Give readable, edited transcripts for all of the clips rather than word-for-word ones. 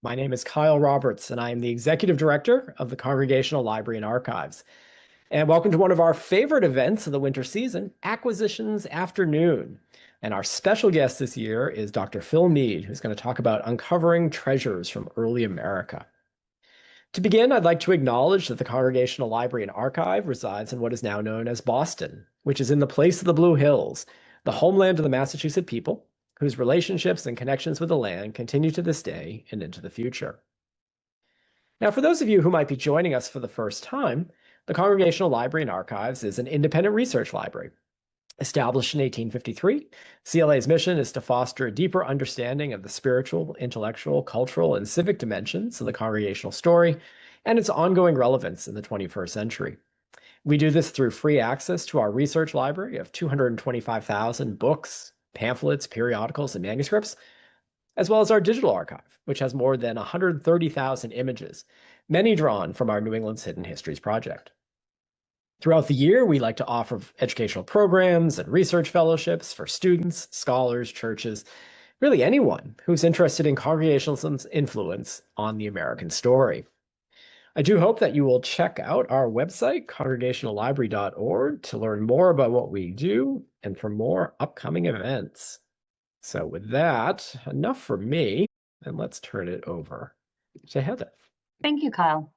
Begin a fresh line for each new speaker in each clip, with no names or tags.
My name is Kyle Roberts, and I am the Executive Director of the Congregational Library and Archives. And welcome to one of our favorite events of the winter season, Acquisitions Afternoon. And our special guest this year is Dr. Phil Mead, who's going to talk about uncovering treasures from early America. To begin, I'd like to acknowledge that the Congregational Library and Archive resides in what is now known as Boston, which is in the place of the Blue Hills, the homeland of the Massachusetts people, whose relationships and connections with the land continue to this day and into the future. Now, for those of you who might be joining us for the first time, the Congregational Library and Archives is an independent research library. Established in 1853, CLA's mission is to foster a deeper understanding of the spiritual, intellectual, cultural, and civic dimensions of the congregational story and its ongoing relevance in the 21st century. We do this through free access to our research library of 225,000 books, pamphlets, periodicals, and manuscripts, as well as our digital archive, which has more than 130,000 images, many drawn from our New England's Hidden Histories project. Throughout the year, we like to offer educational programs and research fellowships for students, scholars, churches, really anyone who's interested in Congregationalism's influence on the American story. I do hope that you will check out our website, congregationallibrary.org, to learn more about what we do and for more upcoming events. So with that, enough for me, and let's turn it over to Heather.
Thank you, Kyle.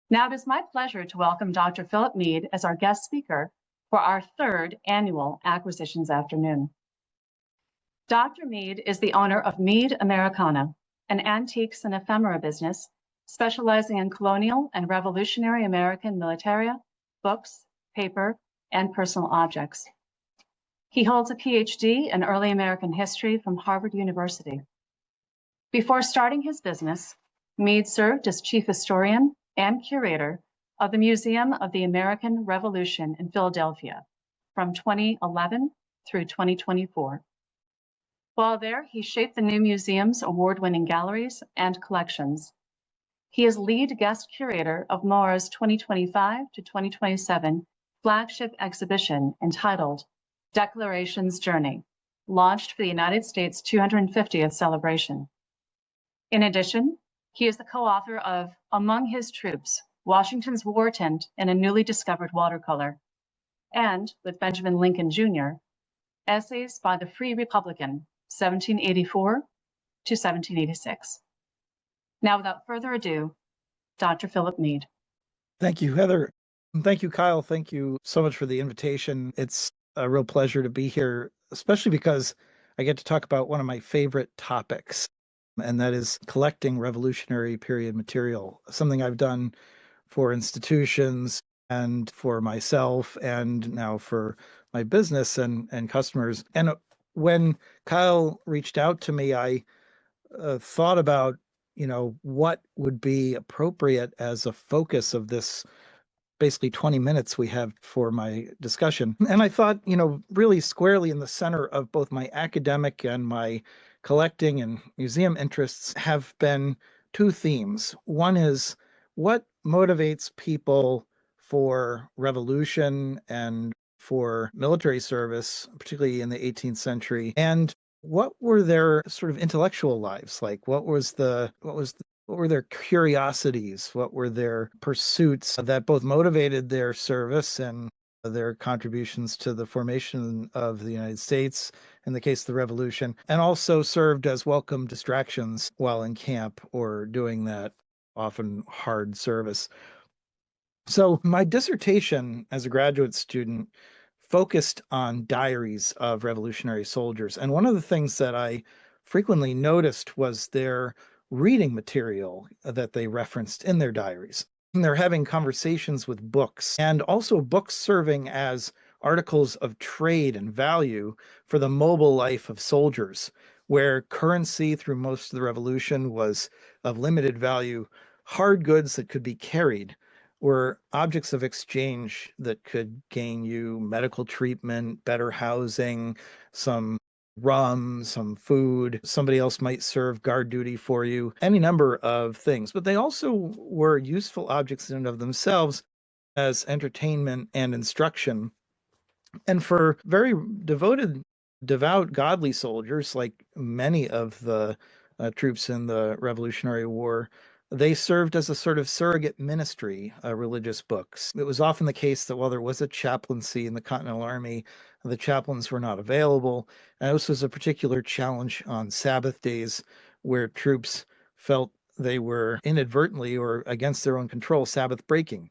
Now it is my pleasure to welcome Dr. Philip Mead as our guest speaker for our third annual Acquisitions Afternoon. Dr. Mead is the owner of Mead Americana, an antiques and ephemera business specializing in colonial and revolutionary American militaria, books, paper, and personal objects. He holds a PhD in early American history from Harvard University. Before starting his business, Mead served as chief historian and curator of the Museum of the American Revolution in Philadelphia from 2011 through 2024. While there, he shaped the new museum's award-winning galleries and collections. He is lead guest curator of MoRA's 2025 to 2027 flagship exhibition entitled Declarations Journey, launched for the United States 250th celebration. In addition, he is the co-author of Among His Troops, Washington's War Tent in a Newly Discovered Watercolor, and, with Benjamin Lincoln Jr., Essays by the Free Republican, 1784 to 1786. Now, without further ado, Dr. Philip Mead.
Thank you, Heather. And thank you, Kyle. Thank you so much for the invitation. It's a real pleasure to be here, especially because I get to talk about one of my favorite topics, and that is collecting Revolutionary period material, something I've done for institutions and for myself and now for my business and customers. And when Kyle reached out to me, I thought about, what would be appropriate as a focus of this basically 20 minutes we have for my discussion. And I thought, really squarely in the center of both my academic and my collecting and museum interests have been two themes. One is what motivates people for revolution and for military service, particularly in the 18th century, and what were their sort of intellectual lives like? What were their curiosities? What were their pursuits that both motivated their service and their contributions to the formation of the United States in the case of the Revolution, and also served as welcome distractions while in camp or doing that often hard service? So my dissertation as a graduate student focused on diaries of revolutionary soldiers. And one of the things that I frequently noticed was their reading material that they referenced in their diaries. And they're having conversations with books, and also books serving as articles of trade and value for the mobile life of soldiers, where currency through most of the revolution was of limited value. Hard goods that could be carried were objects of exchange that could gain you medical treatment, better housing, some rum, some food. Somebody else might serve guard duty for you, any number of things. But they also were useful objects in and of themselves as entertainment and instruction. And for very devout, godly soldiers, like many of the troops in the Revolutionary War. They served as a sort of surrogate ministry, religious books. It was often the case that while there was a chaplaincy in the Continental Army, the chaplains were not available. And this was a particular challenge on Sabbath days where troops felt they were inadvertently or against their own control Sabbath breaking.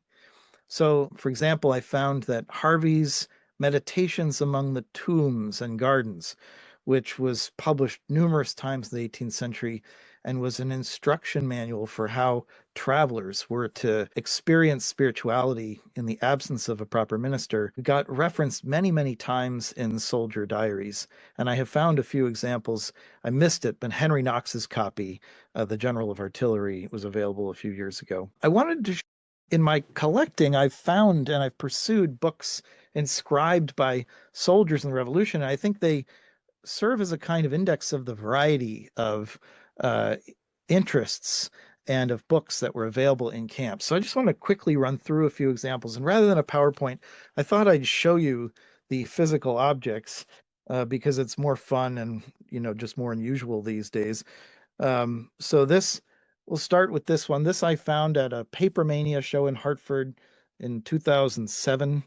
So, for example, I found that Harvey's Meditations Among the Tombs and Gardens, which was published numerous times in the 18th century and was an instruction manual for how travelers were to experience spirituality in the absence of a proper minister, got referenced many, many times in soldier diaries. And I have found a few examples. I missed it, but Henry Knox's copy, The General of Artillery, was available a few years ago. I wanted to in my collecting, I've found and I've pursued books inscribed by soldiers in the Revolution. And I think they serve as a kind of index of the variety of uh, interests and of books that were available in camp. So I just want to quickly run through a few examples. And rather than a PowerPoint, I thought I'd show you the physical objects because it's more fun and, just more unusual these days. So we'll start with this one. This I found at a Paper Mania show in Hartford in 2007.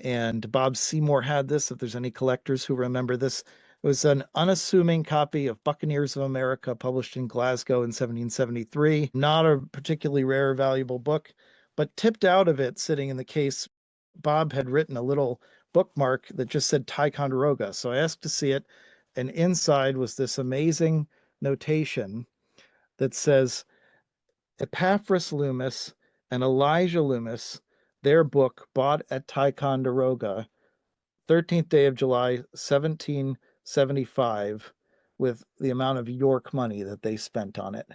And Bob Seymour had this, if there's any collectors who remember this. It was an unassuming copy of Buccaneers of America, published in Glasgow in 1773. Not a particularly rare or valuable book, but tipped out of it, sitting in the case, Bob had written a little bookmark that just said Ticonderoga. So I asked to see it, and inside was this amazing notation that says Epaphras Loomis and Elijah Loomis, their book bought at Ticonderoga, 13th day of July, 1775, with the amount of York money that they spent on it.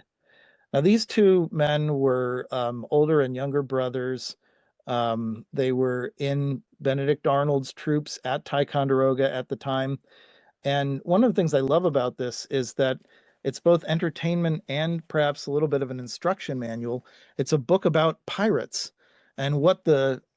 Now, these two men were older and younger brothers. They were in Benedict Arnold's troops at Ticonderoga at the time. And one of the things I love about this is that it's both entertainment and perhaps a little bit of an instruction manual. It's a book about pirates and what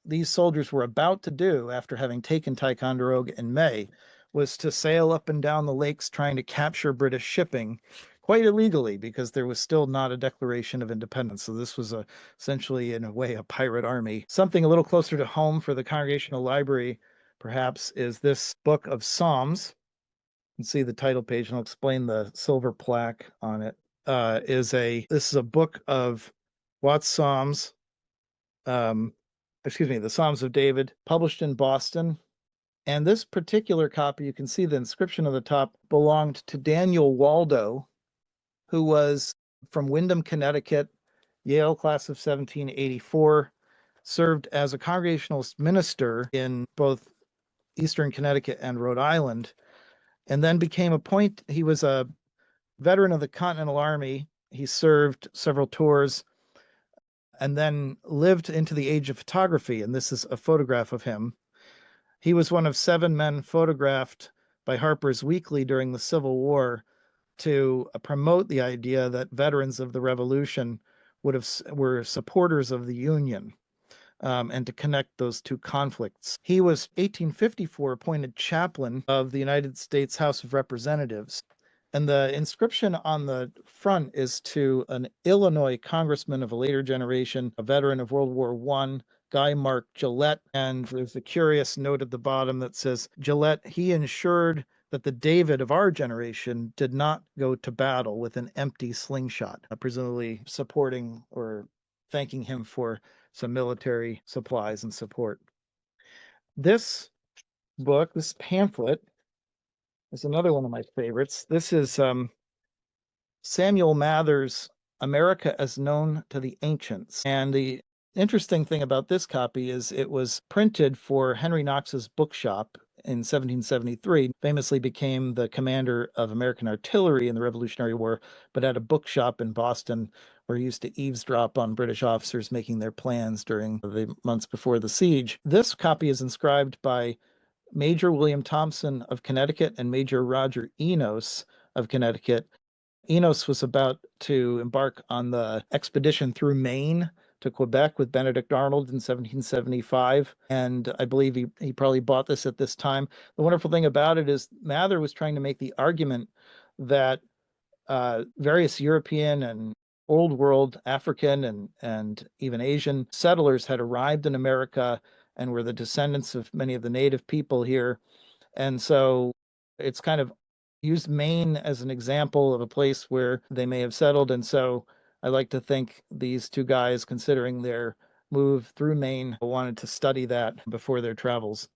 these soldiers were about to do after having taken Ticonderoga in May was to sail up and down the lakes trying to capture British shipping quite illegally because there was still not a declaration of independence. So this was essentially, in a way, a pirate army. Something a little closer to home for the Congregational Library, perhaps, is this book of Psalms. You can see the title page, and I'll explain the silver plaque on it. This is a book of Watts Psalms, the Psalms of David, published in Boston. And this particular copy, you can see the inscription on the top, belonged to Daniel Waldo, who was from Windham, Connecticut, Yale class of 1784, served as a Congregationalist minister in both Eastern Connecticut and Rhode Island, and then he was a veteran of the Continental Army. He served several tours and then lived into the age of photography. And this is a photograph of him. He was one of 7 men photographed by Harper's Weekly during the Civil War to promote the idea that veterans of the Revolution were supporters of the Union. And to connect those two conflicts. He was 1854 appointed chaplain of the United States House of Representatives. And the inscription on the front is to an Illinois congressman of a later generation, a veteran of World War I, Guy Mark Gillette. And there's a curious note at the bottom that says, Gillette, he ensured that the David of our generation did not go to battle with an empty slingshot, presumably supporting or thanking him for some military supplies and support. This pamphlet, is another one of my favorites. This is Samuel Mather's America as Known to the Ancients. And the interesting thing about this copy is it was printed for Henry Knox's bookshop in 1773, famously became the commander of American artillery in the Revolutionary War, but had a bookshop in Boston where he used to eavesdrop on British officers making their plans during the months before the siege. This copy is inscribed by Major William Thompson of Connecticut and Major Roger Enos of Connecticut. Enos was about to embark on the expedition through Maine to Quebec with Benedict Arnold in 1775. And I believe he probably bought this at this time. The wonderful thing about it is Mather was trying to make the argument that various European and Old World African and even Asian settlers had arrived in America and were the descendants of many of the native people here. And so it's kind of used Maine as an example of a place where they may have settled. And so I like to think these two guys, considering their move through Maine, wanted to study that before their travels.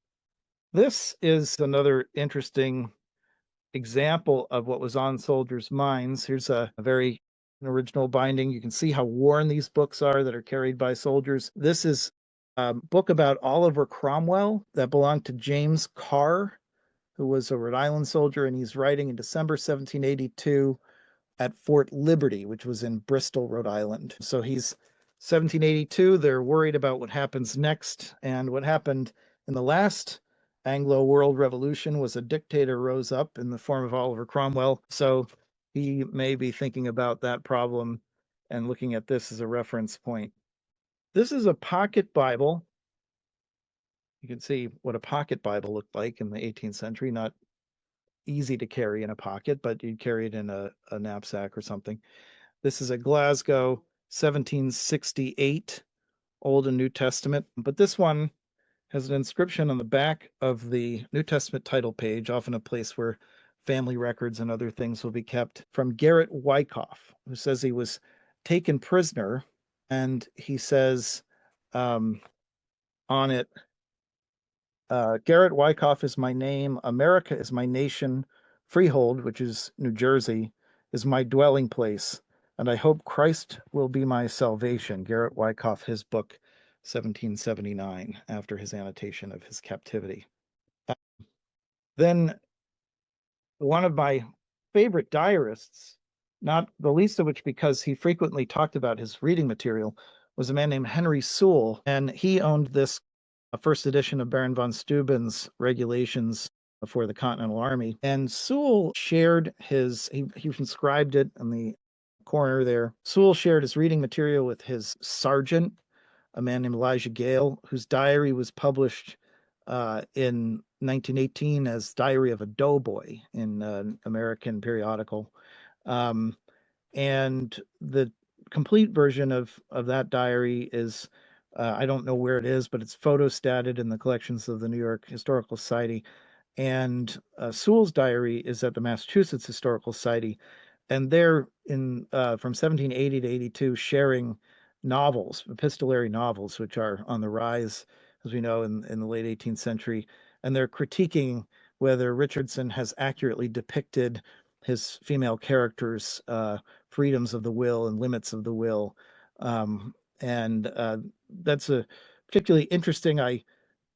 This is another interesting example of what was on soldiers' minds. Here's a very original binding. You can see how worn these books are that are carried by soldiers. This is a book about Oliver Cromwell that belonged to James Carr, who was a Rhode Island soldier, and he's writing in December 1782 at Fort Liberty, which was in Bristol, Rhode Island. So he's 1782. They're worried about what happens next. And what happened in the last Anglo World Revolution was a dictator rose up in the form of Oliver Cromwell. So he may be thinking about that problem and looking at this as a reference point. This is a pocket Bible. You can see what a pocket Bible looked like in the 18th century, not easy to carry in a pocket, but you'd carry it in a knapsack or something. This is a Glasgow 1768 Old and New Testament, but this one has an inscription on the back of the New Testament title page, often a place where family records and other things will be kept, from Garrett Wyckoff, who says he was taken prisoner, and he says on it, Garrett Wyckoff is my name, America is my nation, Freehold, which is New Jersey, is my dwelling place, and I hope Christ will be my salvation. Garrett Wyckoff, his book, 1779, after his annotation of his captivity. Then one of my favorite diarists, not the least of which because he frequently talked about his reading material, was a man named Henry Sewell, and he owned this first edition of Baron von Steuben's regulations for the Continental Army. And Sewell shared he inscribed it in the corner there. Sewell shared his reading material with his sergeant, a man named Elijah Gale, whose diary was published in 1918 as Diary of a Doughboy in an American periodical. And the complete version of that diary is, I don't know where it is, but it's photostated in the collections of the New York Historical Society. And Sewell's diary is at the Massachusetts Historical Society. And they're from 1780 to 82 sharing novels, epistolary novels, which are on the rise, as we know, in the late 18th century. And they're critiquing whether Richardson has accurately depicted his female characters' freedoms of the will and limits of the will. And that's a particularly interesting.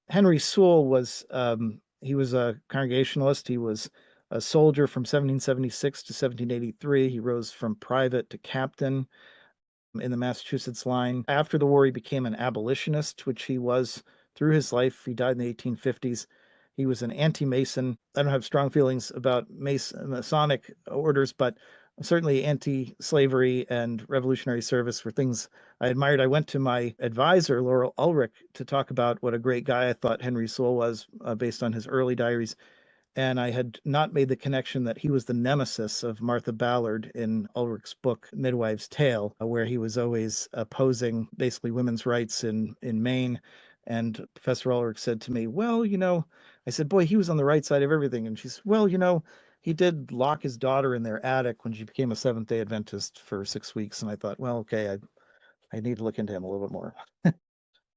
Henry Sewell was he was a Congregationalist. He was a soldier from 1776 to 1783. He rose from private to captain in the Massachusetts line. After the war, he became an abolitionist, which he was through his life. He died in the 1850s. He was an anti-Mason. I don't have strong feelings about Masonic orders, but certainly anti-slavery and revolutionary service were things I admired. I went to my advisor, Laurel Ulrich, to talk about what a great guy I thought Henry Sewell was based on his early diaries. And I had not made the connection that he was the nemesis of Martha Ballard in Ulrich's book, Midwife's Tale, where he was always opposing basically women's rights in Maine. And Professor Ulrich said to me, well, I said, boy, he was on the right side of everything. And she said, well, he did lock his daughter in their attic when she became a Seventh-day Adventist for 6 weeks. And I thought, well, okay, I need to look into him a little bit more.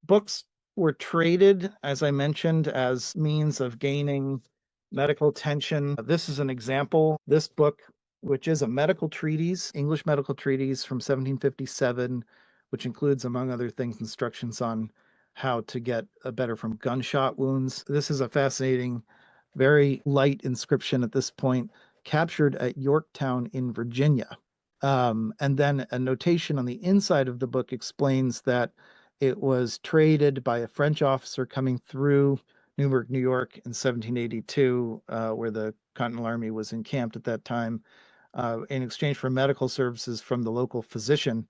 Books were traded, as I mentioned, as means of gaining medical attention. This is an example. This book, which is a medical treatise, English medical treatise from 1757, which includes, among other things, instructions on how to get better from gunshot wounds. This is a fascinating, very light inscription at this point, captured at Yorktown in Virginia. And then a notation on the inside of the book explains that it was traded by a French officer coming through Newburgh, New York in 1782, where the Continental Army was encamped at that time, in exchange for medical services from the local physician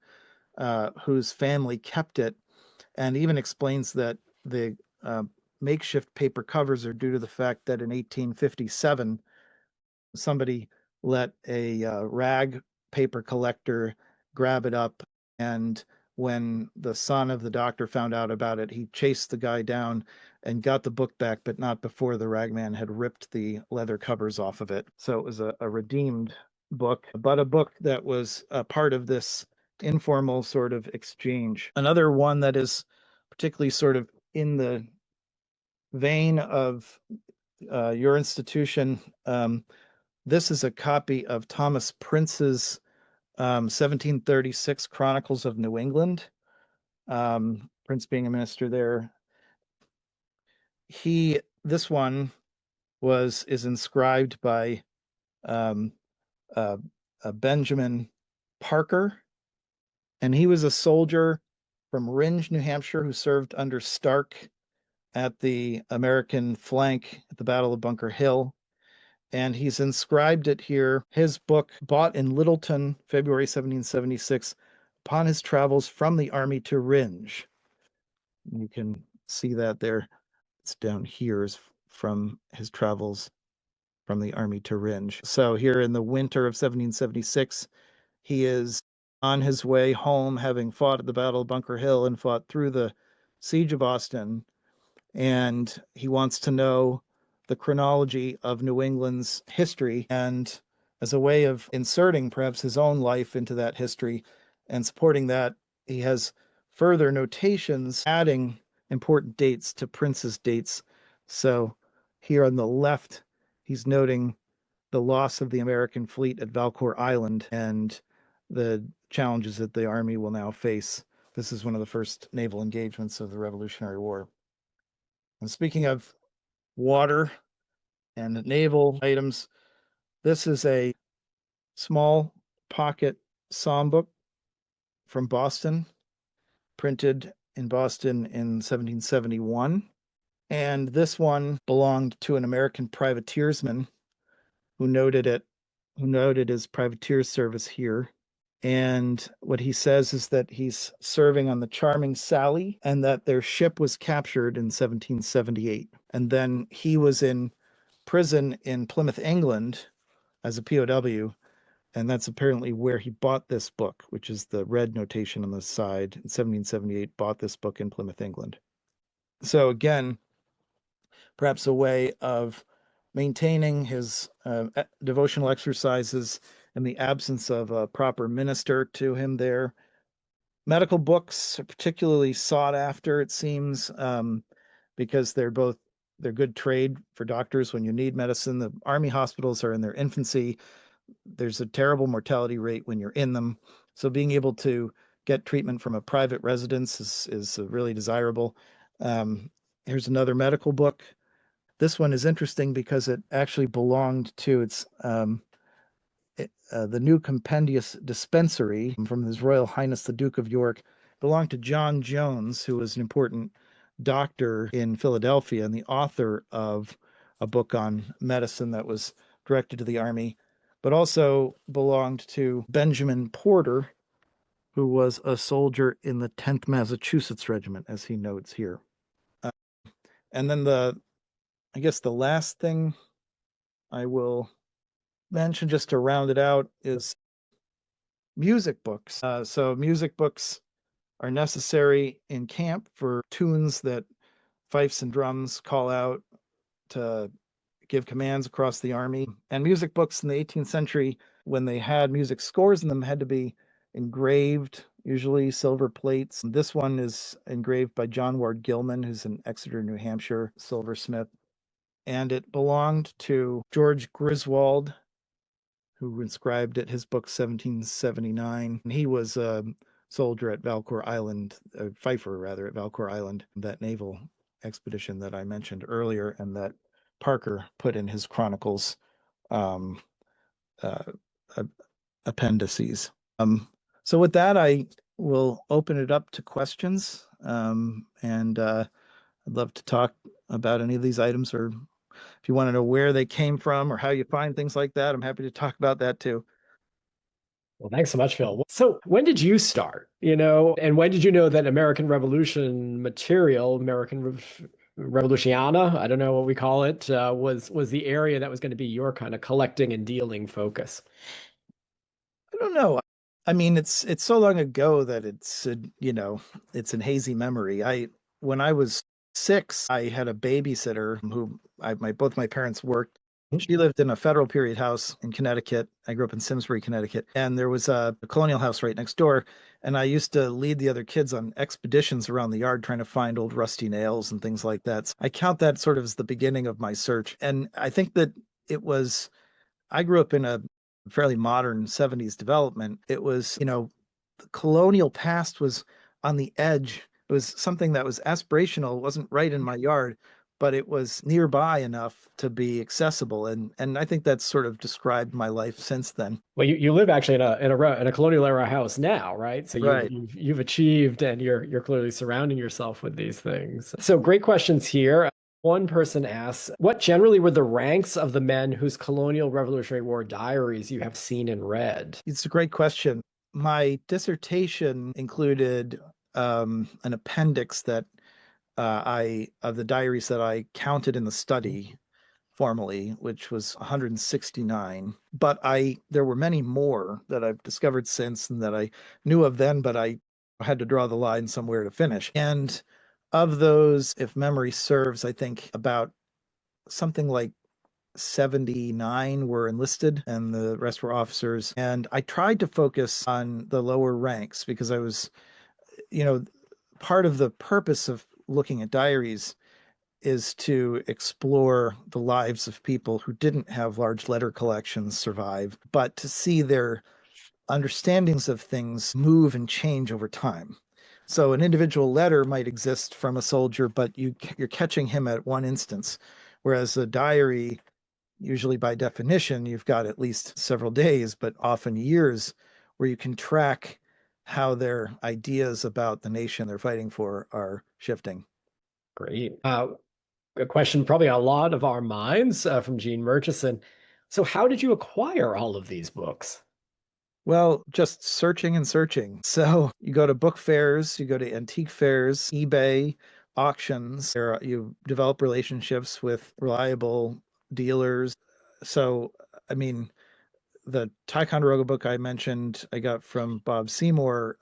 whose family kept it, and even explains that the makeshift paper covers are due to the fact that in 1857, somebody let a rag paper collector grab it up. And when the son of the doctor found out about it, he chased the guy down and got the book back, but not before the ragman had ripped the leather covers off of it. So it was a redeemed book, but a book that was a part of this informal sort of exchange. Another one that is particularly sort of in the vein of your institution, this is a copy of Thomas Prince's 1736 Chronicles of New England. Prince being a minister there. This one is inscribed by um, uh, Benjamin Parker, and he was a soldier from Rindge, New Hampshire, who served under Stark at the American flank at the Battle of Bunker Hill. And he's inscribed it here. His book, bought in Littleton, February 1776, upon his travels from the army to Rindge. You can see that there. It's down here is from his travels from the army to Rindge. So here in the winter of 1776, he is on his way home, having fought at the Battle of Bunker Hill and fought through the siege of Boston. And he wants to know the chronology of New England's history, and as a way of inserting perhaps his own life into that history and supporting that, he has further notations adding important dates to Prince's dates. So here on the left, he's noting the loss of the American fleet at Valcour Island and the challenges that the Army will now face. This is one of the first naval engagements of the Revolutionary War. And speaking of water and naval items, this is a small pocket psalm-book from Boston, printed in Boston in 1771. And this one belonged to an American privateersman who noted his privateer service here. And what he says is that he's serving on the Charming Sally and that their ship was captured in 1778. And then he was in prison in Plymouth, England as a POW. And that's apparently where he bought this book, which is the red notation on the side. In 1778, bought this book in Plymouth, England. So again, perhaps a way of maintaining his devotional exercises in the absence of a proper minister to him there. Medical books are particularly sought after, it seems, because they're good trade for doctors when you need medicine. The army hospitals are in their infancy. There's a terrible mortality rate when you're in them. So being able to get treatment from a private residence is really desirable. Here's another medical book. This one is interesting because it actually belonged to the new compendious dispensary from His Royal Highness the Duke of York, belonged to John Jones, who was an important doctor in Philadelphia and the author of a book on medicine that was directed to the army, but also belonged to Benjamin Porter, who was a soldier in the 10th Massachusetts Regiment, as he notes here. And then I guess the last thing I will mention, just to round it out, is music books. So music books are necessary in camp for tunes that fifes and drums call out to give commands across the army. And music books in the 18th century, when they had music scores in them, had to be engraved, usually silver plates. This one is engraved by John Ward Gilman, who's an Exeter, New Hampshire silversmith. And it belonged to George Griswold, who inscribed it, his book 1779. And he was a soldier at Valcour Island, a fifer rather, at Valcour Island, that naval expedition that I mentioned earlier, and that Parker put in his chronicles appendices. So with that, I will open it up to questions, and I'd love to talk about any of these items, or if you want to know where they came from or how you find things like that, I'm happy to talk about that too.
Well, thanks so much, Phil. So when did you start, and when did you know that American Revolution material, Revoluciana, I don't know what we call it, was the area that was going to be your kind of collecting and dealing focus.
I don't know. I mean, it's so long ago that it's in hazy memory. I When I was 6, I had a babysitter who my both my parents worked. She lived in a federal period house in Connecticut. I grew up in Simsbury, Connecticut, and there was a colonial house right next door. And I used to lead the other kids on expeditions around the yard trying to find old rusty nails and things like that. So I count that sort of as the beginning of my search. And I think that it was I grew up in a fairly modern 70s development. It was, the colonial past was on the edge. It was something that was aspirational. It wasn't right in my yard, but it was nearby enough to be accessible. And I think that's sort of described my life since then.
Well, you live actually in a colonial era house now, right? So
Right.
you've achieved, and you're clearly surrounding yourself with these things. So great questions here. One person asks, what generally were the ranks of the men whose colonial Revolutionary War diaries you have seen and read?
It's a great question. My dissertation included an appendix that I of the diaries that I counted in the study formally, which was 169. But there were many more that I've discovered since and that I knew of then, but I had to draw the line somewhere to finish. And of those, if memory serves, I think about something like 79 were enlisted and the rest were officers. And I tried to focus on the lower ranks because I was, you know, part of the purpose of looking at diaries is to explore the lives of people who didn't have large letter collections survive, but to see their understandings of things move and change over time. So an individual letter might exist from a soldier, but you're catching him at one instance, whereas a diary, usually by definition, you've got at least several days, but often years, where you can track how their ideas about the nation they're fighting for are shifting.
Great. A question probably on a lot of our minds from Gene Murchison. So how did you acquire all of these books?
Well, just searching and searching. So you go to book fairs, you go to antique fairs, eBay, auctions. You develop relationships with reliable dealers. So, I mean, the Ticonderoga book I mentioned, I got from Bob Seymour.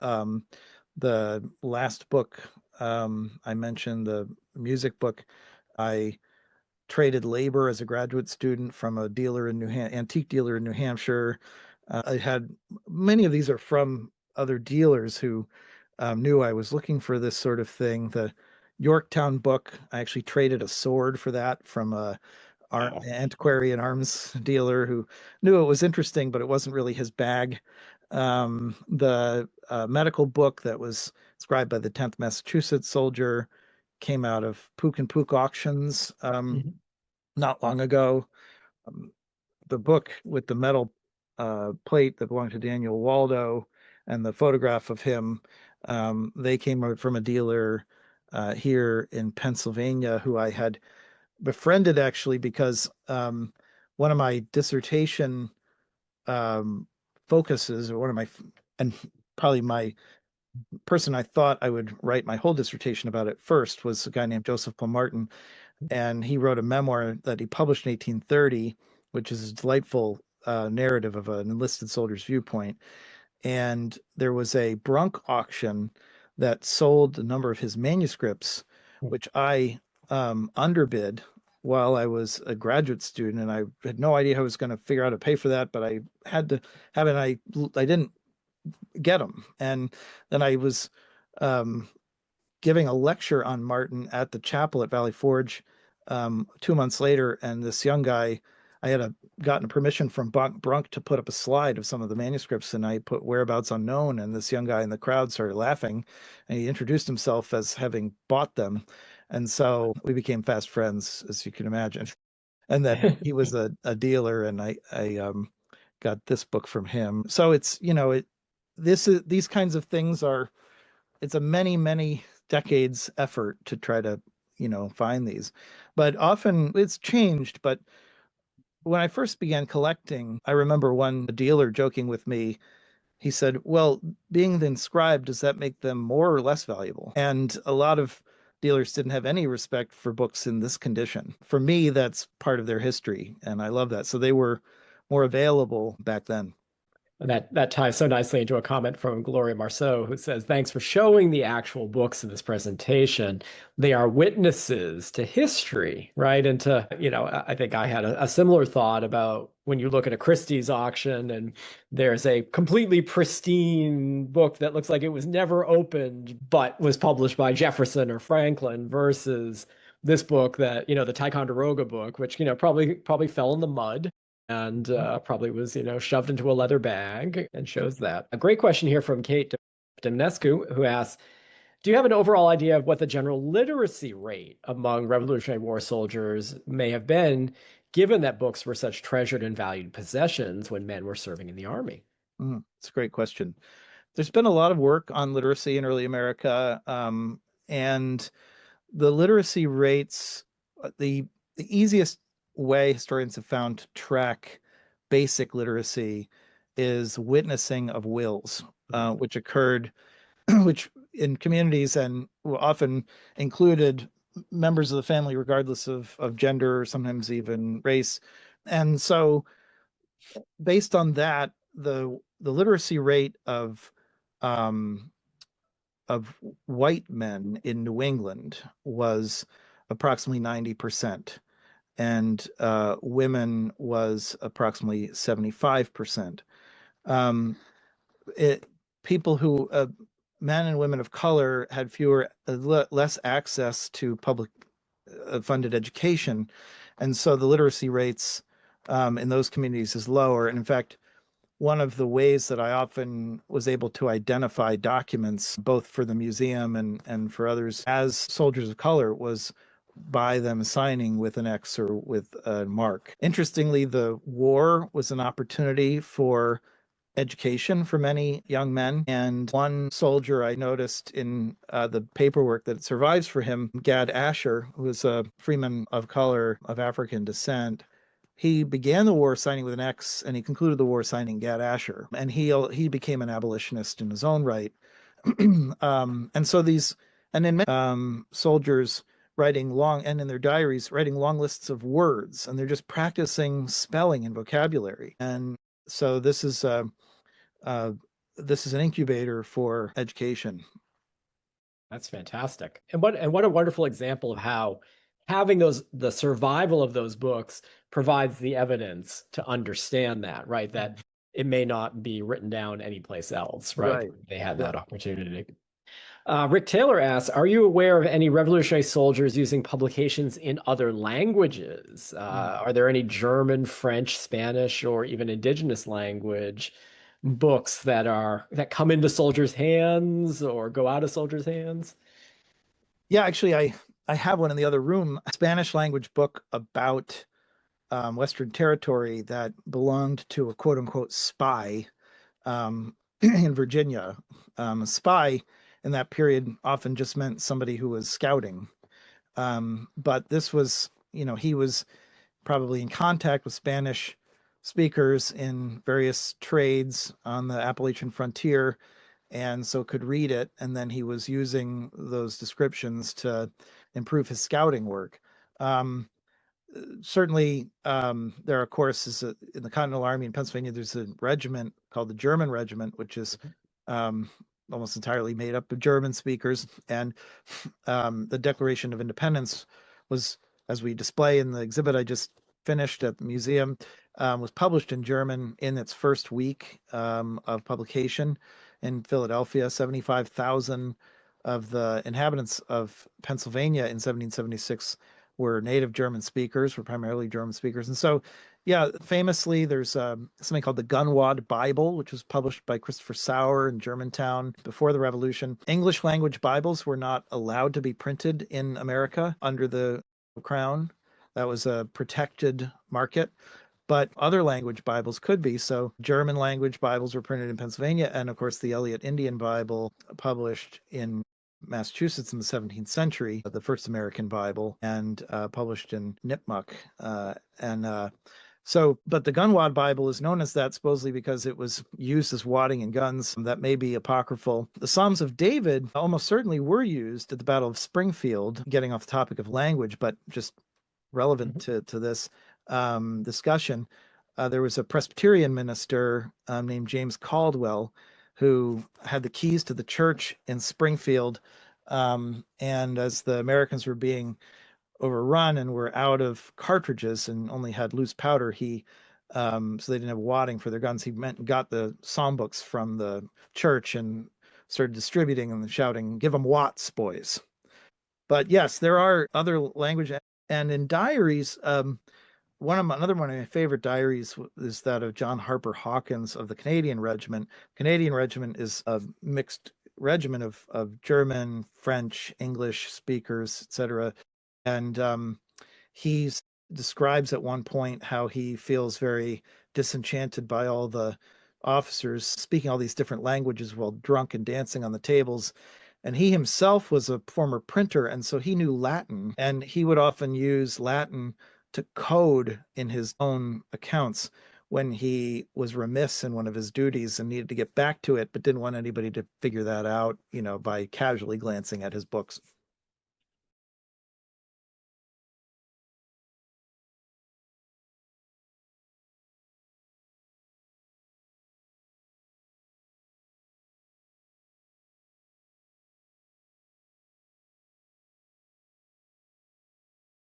The last book I mentioned, the music book, I traded labor as a graduate student from a dealer in antique dealer in New Hampshire. I had many of these are from other dealers who knew I was looking for this sort of thing. The Yorktown book, I actually traded a sword for that from a
Wow.
antiquarian arms dealer who knew it was interesting, but it wasn't really his bag. The medical book that was scribed by the 10th Massachusetts soldier came out of Pook and Pook auctions
Mhm.
not long ago. Um, the book with the metal plate that belonged to Daniel Waldo and the photograph of him, they came from a dealer here in Pennsylvania who I had befriended actually because one of my dissertation um, focuses, or one of my, and probably my person I thought I would write my whole dissertation about it first was a guy named Joseph Martin, and he wrote a memoir that he published in 1830, which is a delightful narrative of an enlisted soldier's viewpoint. And there was a Brunk auction that sold a number of his manuscripts, which I underbid while I was a graduate student, and I had no idea how I was going to figure out how to pay for that, but I had to have it. I didn't get them, and then I was um, giving a lecture on Martin at the chapel at Valley Forge 2 months later, and this young guy, I had gotten permission from Brunk to put up a slide of some of the manuscripts, and I put whereabouts unknown, and this young guy in the crowd started laughing, and he introduced himself as having bought them, and so we became fast friends, as you can imagine. And then he was a dealer, and I got this book from him. So it's these kinds of things are it's a many decades effort to try to find these, but often it's changed. But when I first began collecting, I remember one dealer joking with me. He said, well, being the inscribed, does that make them more or less valuable? And a lot of dealers didn't have any respect for books in this condition. For me, that's part of their history, and I love that. So they were more available back then.
And that ties so nicely into a comment from Gloria Marceau, who says, "Thanks for showing the actual books in this presentation. They are witnesses to history," right? And to, I think I had a similar thought about when you look at a Christie's auction and there's a completely pristine book that looks like it was never opened, but was published by Jefferson or Franklin versus this book that, the Ticonderoga book, which, probably fell in the mud and probably was, shoved into a leather bag, and shows that. A great question here from Kate Demnescu, who asks, do you have an overall idea of what the general literacy rate among Revolutionary War soldiers may have been, given that books were such treasured and valued possessions when men were serving in the army?
It's a great question. There's been a lot of work on literacy in early America, and the literacy rates, the easiest way historians have found to track basic literacy is witnessing of wills, which occurred, which in communities and often included members of the family, regardless of gender, sometimes even race. And so, based on that, the literacy rate um, of white men in New England was approximately 90%, and women was approximately 75%. Um, it, people who, men and women of color, had less access to public funded education, and so the literacy rates in those communities is lower. And in fact, one of the ways that I often was able to identify documents, both for the museum and for others, as soldiers of color was by them signing with an X or with a mark. Interestingly, the war was an opportunity for education for many young men. And one soldier I noticed in the paperwork that survives for him, Gad Asher, who was a freeman of color of African descent, he began the war signing with an X, and he concluded the war signing Gad Asher. And he became an abolitionist in his own right. And so these, and in soldiers writing long, and in their diaries, writing long lists of words, and they're just practicing spelling and vocabulary. And so uh, this is an incubator for education.
That's fantastic. And what a wonderful example of how having the survival of those books provides the evidence to understand that, right? That it may not be written down anyplace else, right?
Right.
They had
Yeah.
that opportunity. Rick Taylor asks, are you aware of any revolutionary soldiers using publications in other languages? Are there any German, French, Spanish, or even indigenous language books that come into soldiers' hands or go out of soldiers' hands?
Yeah, actually, I have one in the other room, a Spanish language book about Western territory that belonged to a quote unquote spy in Virginia. A spy in that period often just meant somebody who was scouting. But this was, he was probably in contact with Spanish speakers in various trades on the Appalachian frontier, and so could read it. And then he was using those descriptions to improve his scouting work. Um, Certainly, there are courses in the Continental Army in Pennsylvania. There's a regiment called the German Regiment, which is um, almost entirely made up of German speakers. And the Declaration of Independence was, as we display in the exhibit I just finished at the museum, was published in German in its first week of publication in Philadelphia. 75,000 of the inhabitants of Pennsylvania in 1776 were native German speakers, were primarily German speakers. And so, yeah, famously, there's something called the Gunwad Bible, which was published by Christopher Sauer in Germantown before the Revolution. English language Bibles were not allowed to be printed in America under the Crown. That was a protected market. But other language Bibles could be. So German language Bibles were printed in Pennsylvania. And of course, the Eliot Indian Bible, published in Massachusetts in the 17th century, the first American Bible, and published in Nipmuc. And So, but the Gunwad Bible is known as that supposedly because it was used as wadding in guns. That may be apocryphal. The Psalms of David almost certainly were used at the Battle of Springfield, getting off the topic of language, but just relevant to this discussion. There was a Presbyterian minister named James Caldwell who had the keys to the church in Springfield. And as the Americans were being overrun and were out of cartridges and only had loose powder, so they didn't have wadding for their guns. He got the psalm books from the church and started distributing them and shouting, "Give them Watts, boys." But yes, there are other language, and in diaries, another one of my favorite diaries is that of John Harper Hawkins of the Canadian Regiment. Canadian Regiment is a mixed regiment of German, French, English speakers, etc. And he describes at one point how he feels very disenchanted by all the officers speaking all these different languages while drunk and dancing on the tables. And he himself was a former printer, and so he knew Latin, and he would often use Latin to code in his own accounts when he was remiss in one of his duties and needed to get back to it, but didn't want anybody to figure that out, by casually glancing at his books.